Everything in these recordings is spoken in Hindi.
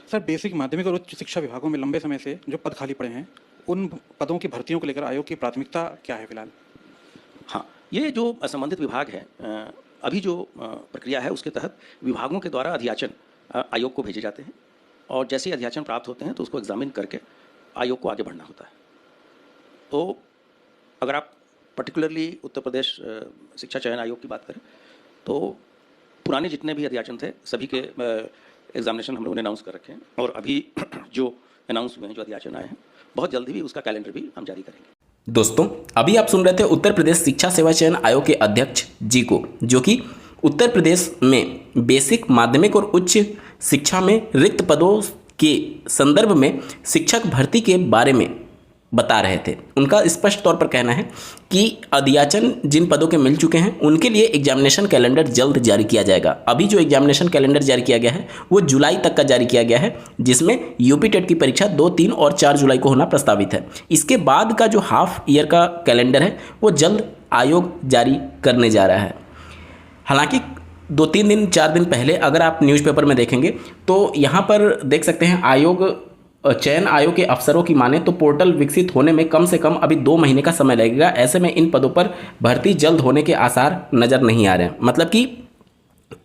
सर, बेसिक माध्यमिक और उच्च शिक्षा विभागों में लंबे समय से जो पद खाली पड़े हैं, उन पदों की भर्तियों को लेकर आयोग की प्राथमिकता क्या है फिलहाल? हाँ, ये जो संबंधित विभाग है, अभी जो प्रक्रिया है उसके तहत विभागों के द्वारा अध्याचन आयोग को भेजे जाते हैं और जैसे ही अध्याचन प्राप्त होते हैं तो उसको एग्जामिन करके आयोग को आगे बढ़ना होता है। तो अगर आप पर्टिकुलरली उत्तर प्रदेश शिक्षा चयन आयोग की बात करें तो पुराने जितने भी अध्याचन थे सभी के एग्जामिनेशन हम लोगों ने अनाउंस कर रखे हैं और अभी जो अनाउंस हुए हैं, जो अध्याचन आए हैं, बहुत जल्दी भी उसका कैलेंडर भी हम जारी करेंगे। दोस्तों, अभी आप सुन रहे थे उत्तर प्रदेश शिक्षा सेवा चयन आयोग के अध्यक्ष जी को, जो कि उत्तर प्रदेश में बेसिक, माध्यमिक और उच्च शिक्षा में रिक्त पदों के संदर्भ में शिक्षक भर्ती के बारे में बता रहे थे। उनका स्पष्ट तौर पर कहना है कि अध्याचन जिन पदों के मिल चुके हैं उनके लिए एग्जामिनेशन कैलेंडर जल्द जारी किया जाएगा। अभी जो एग्जामिनेशन कैलेंडर जारी किया गया है वो जुलाई तक का जारी किया गया है, जिसमें यूपी टेट की परीक्षा 2, 3 और 4 जुलाई को होना प्रस्तावित है। इसके बाद का जो हाफ ईयर का कैलेंडर है वो जल्द आयोग जारी करने जा रहा है। हालांकि 2-3 दिन 4 दिन पहले अगर आप न्यूज़पेपर में देखेंगे तो यहाँ पर देख सकते हैं चयन आयोग के अफसरों की माने तो पोर्टल विकसित होने में कम से कम अभी 2 महीने का समय लगेगा। ऐसे में इन पदों पर भर्ती जल्द होने के आसार नज़र नहीं आ रहे हैं। मतलब कि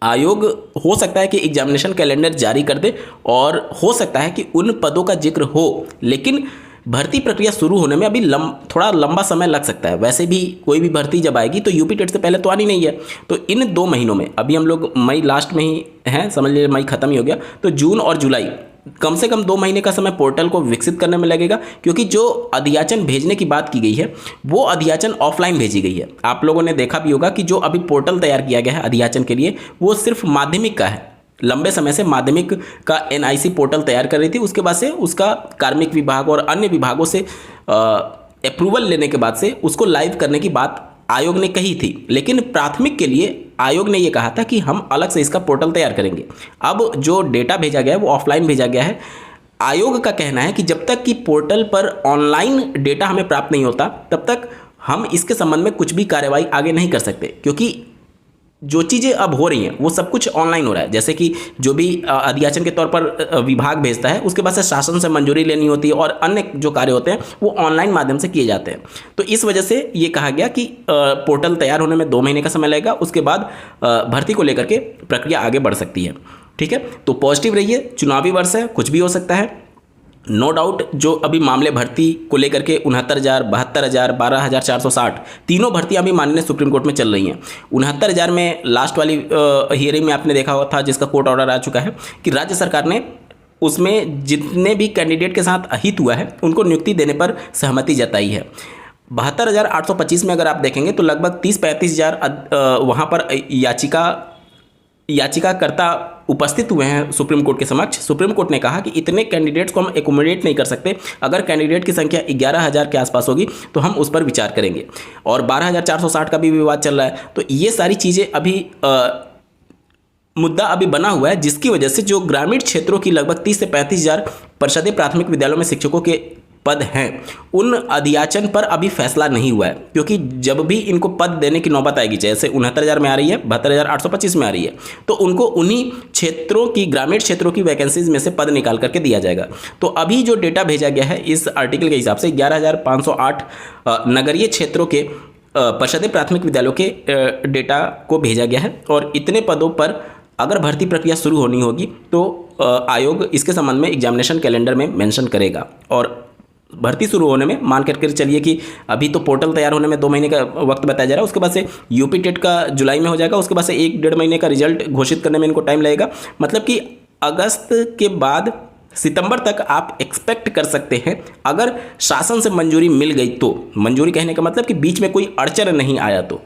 आयोग हो सकता है कि एग्जामिनेशन कैलेंडर जारी कर दे और हो सकता है कि उन पदों का जिक्र हो, लेकिन भर्ती प्रक्रिया शुरू होने में अभी थोड़ा लंबा समय लग सकता है। वैसे भी कोई भी भर्ती जब आएगी तो यूपी टेट से पहले तो आनी नहीं है। तो इन 2 महीनों में, अभी हम लोग मई लास्ट में ही हैं, समझ लीजिए मई खत्म ही हो गया, तो जून और जुलाई कम से कम 2 महीने का समय पोर्टल को विकसित करने में लगेगा। क्योंकि जो अध्याचन भेजने की बात की गई है वो अध्याचन ऑफलाइन भेजी गई है। आप लोगों ने देखा भी होगा कि जो अभी पोर्टल तैयार किया गया है अध्याचन के लिए वो सिर्फ माध्यमिक का है। लंबे समय से माध्यमिक का एनआईसी पोर्टल तैयार कर रही थी, उसके बाद से उसका कार्मिक विभाग और अन्य विभागों से अप्रूवल लेने के बाद से उसको लाइव करने की बात आयोग ने कही थी। लेकिन प्राथमिक के लिए आयोग ने ये कहा था कि हम अलग से इसका पोर्टल तैयार करेंगे। अब जो डेटा भेजा गया है वो ऑफलाइन भेजा गया है। आयोग का कहना है कि जब तक कि पोर्टल पर ऑनलाइन डेटा हमें प्राप्त नहीं होता तब तक हम इसके संबंध में कुछ भी कार्रवाई आगे नहीं कर सकते, क्योंकि जो चीज़ें अब हो रही हैं वो सब कुछ ऑनलाइन हो रहा है। जैसे कि जो भी अध्याचन के तौर पर विभाग भेजता है उसके बाद से शासन से मंजूरी लेनी होती है और अन्य जो कार्य होते हैं वो ऑनलाइन माध्यम से किए जाते हैं। तो इस वजह से ये कहा गया कि पोर्टल तैयार होने में 2 महीने का समय लगेगा। उसके बाद भर्ती को लेकर के प्रक्रिया आगे बढ़ सकती है। ठीक है, तो पॉजिटिव रहिए। चुनावी वर्ष है, कुछ भी हो सकता है। नो डाउट जो अभी मामले भर्ती को लेकर के 69,000, 72,000, 12,460 तीनों भर्तियां अभी माननीय सुप्रीम कोर्ट में चल रही हैं। 69,000 में लास्ट वाली हियरिंग में आपने देखा हुआ था जिसका कोर्ट ऑर्डर आ चुका है कि राज्य सरकार ने उसमें जितने भी कैंडिडेट के साथ अहित हुआ है उनको नियुक्ति देने पर सहमति जताई है। 72,825 में अगर आप देखेंगे तो लगभग 30-35 हज़ार वहाँ पर याचिकाकर्ता उपस्थित हुए हैं सुप्रीम कोर्ट के समक्ष। सुप्रीम कोर्ट ने कहा कि इतने कैंडिडेट्स को हम एकोमोडेट नहीं कर सकते। अगर कैंडिडेट की संख्या 11,000 के आसपास होगी तो हम उस पर विचार करेंगे। और 12,460 का भी विवाद चल रहा है। तो ये सारी चीज़ें अभी मुद्दा अभी बना हुआ है, जिसकी वजह से जो ग्रामीण क्षेत्रों की लगभग 30 से 35 हज़ार परिषदीय प्राथमिक विद्यालयों में शिक्षकों के पद हैं उन अध्याचन पर अभी फैसला नहीं हुआ है। क्योंकि जब भी इनको पद देने की नौबत आएगी, जैसे 69,000 में आ रही है, 72,825 में आ रही है, तो उनको उन्हीं क्षेत्रों की, ग्रामीण क्षेत्रों की वैकेंसीज में से पद निकाल करके दिया जाएगा। तो अभी जो डेटा भेजा गया है इस आर्टिकल के हिसाब से 11,508 नगरीय क्षेत्रों के परिषदीय प्राथमिक विद्यालयों के डेटा को भेजा गया है। और इतने पदों पर अगर भर्ती प्रक्रिया शुरू होनी होगी तो आयोग इसके संबंध में एग्जामिनेशन कैलेंडर में मेंशन करेगा। और भर्ती शुरू होने में मान करके चलिए कि अभी तो पोर्टल तैयार होने में 2 महीने का वक्त बताया जा रहा है। उसके बाद से यूपी टेट का जुलाई में हो जाएगा। उसके बाद से 1-1.5 महीने का रिजल्ट घोषित करने में इनको टाइम लगेगा। मतलब कि अगस्त के बाद सितंबर तक आप एक्सपेक्ट कर सकते हैं, अगर शासन से मंजूरी मिल गई तो। मंजूरी कहने का मतलब कि बीच में कोई अड़चन नहीं आया तो।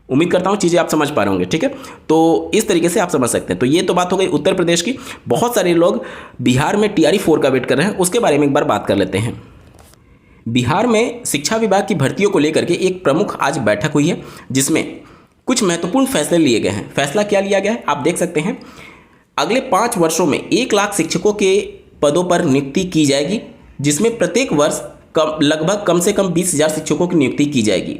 उम्मीद करता हूँ चीज़ें आप समझ पा रहे होंगे। ठीक है, तो इस तरीके से आप समझ सकते हैं। तो ये तो बात हो गई उत्तर प्रदेश की। बहुत सारे लोग बिहार में TRE 4 का वेट कर रहे हैं, उसके बारे में एक बार बात कर लेते हैं। बिहार में शिक्षा विभाग की भर्तियों को लेकर के एक प्रमुख आज बैठक हुई है, जिसमें कुछ महत्वपूर्ण फैसले लिए गए हैं। फैसला क्या लिया गया है आप देख सकते हैं। अगले 5 वर्षों में 1 लाख शिक्षकों के पदों पर नियुक्ति की जाएगी, जिसमें प्रत्येक वर्ष लगभग कम से कम 20,000 शिक्षकों की नियुक्ति की जाएगी।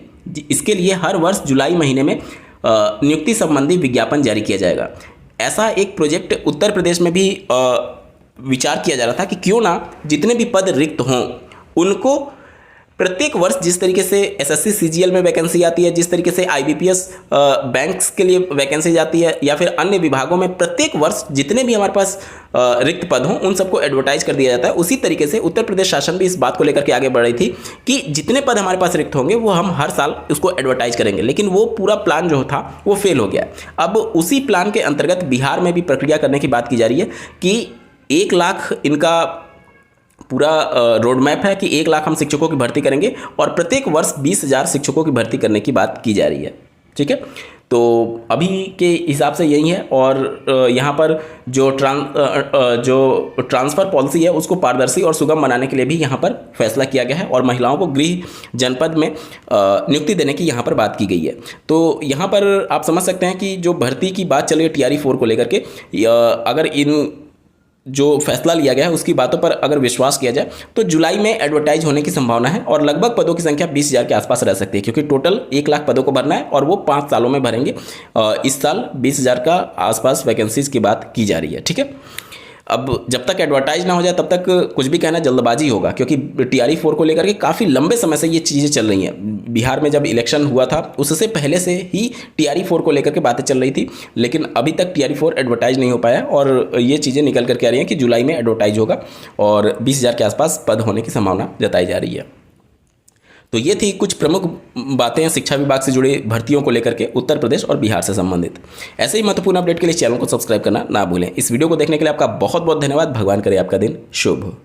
इसके लिए हर वर्ष जुलाई महीने में नियुक्ति संबंधी विज्ञापन जारी किया जाएगा। ऐसा एक प्रोजेक्ट उत्तर प्रदेश में भी विचार किया जा रहा था कि क्यों ना जितने भी पद रिक्त हों उनको प्रत्येक वर्ष जिस तरीके से एसएससी सीजीएल में वैकेंसी आती है, जिस तरीके से आईबीपीएस बैंक्स के लिए वैकेंसी जाती है, या फिर अन्य विभागों में प्रत्येक वर्ष जितने भी हमारे पास रिक्त पद हों उन सबको एडवर्टाइज कर दिया जाता है। उसी तरीके से उत्तर प्रदेश शासन भी इस बात को लेकर के आगे बढ़ रही थी कि जितने पद हमारे पास रिक्त होंगे वो हम हर साल उसको एडवर्टाइज करेंगे, लेकिन वो पूरा प्लान जो था वो फेल हो गया। अब उसी प्लान के अंतर्गत बिहार में भी प्रक्रिया करने की बात की जा रही है कि 1 लाख इनका पूरा रोड मैप है कि 1 लाख हम शिक्षकों की भर्ती करेंगे और प्रत्येक वर्ष 20,000 शिक्षकों की भर्ती करने की बात की जा रही है। ठीक है, तो अभी के हिसाब से यही है। और यहाँ पर जो ट्रांसफ़र पॉलिसी है उसको पारदर्शी और सुगम बनाने के लिए भी यहाँ पर फैसला किया गया है और महिलाओं को गृह जनपद में नियुक्ति देने की यहाँ पर बात की गई है। तो यहाँ पर आप समझ सकते हैं कि जो भर्ती की बात चल रही है TRE 4 को लेकर के, अगर इन जो फैसला लिया गया है उसकी बातों पर अगर विश्वास किया जाए तो जुलाई में एडवर्टाइज होने की संभावना है और लगभग पदों की संख्या 20,000 के आसपास रह सकती है, क्योंकि टोटल 1 लाख पदों को भरना है और वो 5 सालों में भरेंगे। इस साल 20,000 का आसपास वैकेंसीज की बात की जा रही है। ठीक है, अब जब तक एडवर्टाइज ना हो जाए तब तक कुछ भी कहना जल्दबाजी होगा, क्योंकि TRE 4 को लेकर के काफ़ी लंबे समय से ये चीज़ें चल रही हैं। बिहार में जब इलेक्शन हुआ था उससे पहले से ही TRE 4 को लेकर के बातें चल रही थी, लेकिन अभी तक TRE 4 एडवर्टाइज नहीं हो पाया और ये चीज़ें निकल करके आ रही हैं कि जुलाई में एडवर्टाइज होगा और 20,000 के आसपास पद होने की संभावना जताई जा रही है। तो ये थी कुछ प्रमुख बातें शिक्षा विभाग से जुड़ी भर्तियों को लेकर के उत्तर प्रदेश और बिहार से संबंधित। ऐसे ही महत्वपूर्ण अपडेट के लिए चैनल को सब्सक्राइब करना ना भूलें। इस वीडियो को देखने के लिए आपका बहुत बहुत धन्यवाद। भगवान करे आपका दिन शुभ हो।